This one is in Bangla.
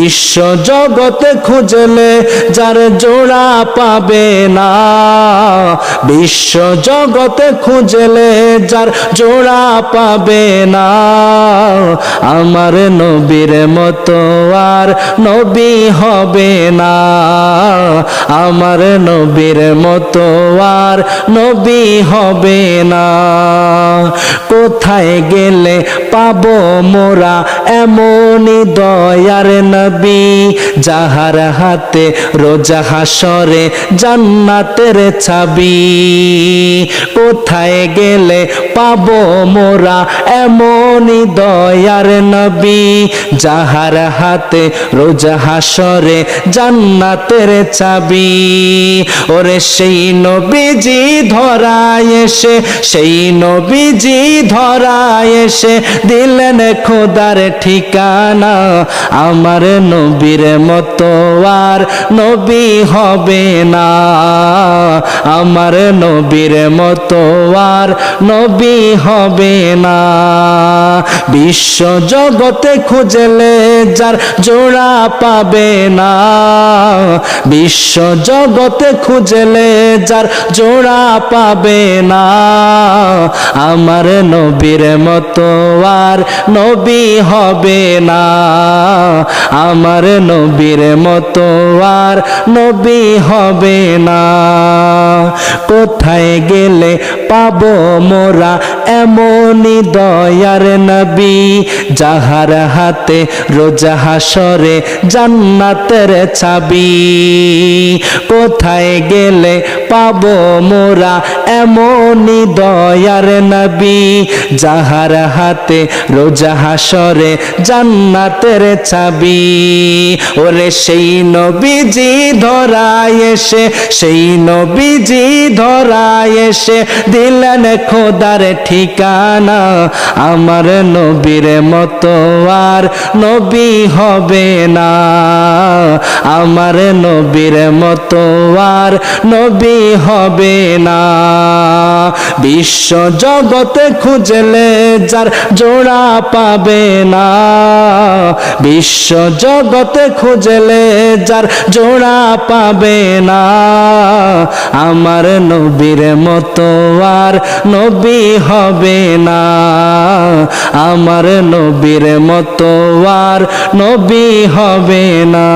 বিশ্ব জগতে খুঁজলে যার জোড়া পাবে না, বিশ্ব জগতে খুঁজলে যার জোড়া পাবে না, আমার নবীর মতো আর নবী হবে না, আমার নবীর মতো আর নবী হবে না। কোথায় গেলে পাবো মোরা এমনই দয়ার নবী, যাহার হাতে রোজা হাসরে জান্নাতের চাবি। কোথায় গেলে পাবো মোরা এমনই দয়ার নবী, যাহার হাতে রোজা হাসরে জান্নাতের চাবি। ওরে সেই নবীজি ধরায় এসে, সেই নবীজি ধরায় এসে দিলেন খোদার ঠিকানা, আমার নবীর মতো আর নবী হবে না, আমার নবীর মতো আর নবী হবে না। বিশ্ব জগতে খুঁজলে যার জোড়া পাবে না, বিশ্ব জগতে খুঁজলে যার জোড়া পাবে না, আমার নবীর মতো আর নবী হবে না, আমার নবীর মতো আর নবী হবে না। কোথায় গেলে পাবো মোরা এমনই দয়ার নবী, যাহার হাতে রোজা হাসরে জান্নাতের চাবি। কোথায় গেলে পাবো মোরা এমনই দয়ার নবী, যাহার হাতে রোজা হাসরে জান্নাতের চাবি। ওরে সেই নবীজি ধরায় এসে, সেই নবীজি ধরায় এসে দিলেন খোদার ঠিকানা, আমার নবীর মতো আর নবী হবে না, আমার নবীর মতো আর নবী হবে না। বিশ্ব জগতে খুঁজলে যার জোড়া পাবে না, বিশ্ব জগতে খুঁজলে যার জোড়া পাবে না, আমার নবীর মতো আর নবী হবে না, আমার নবীর মতো আর নবী হবে না।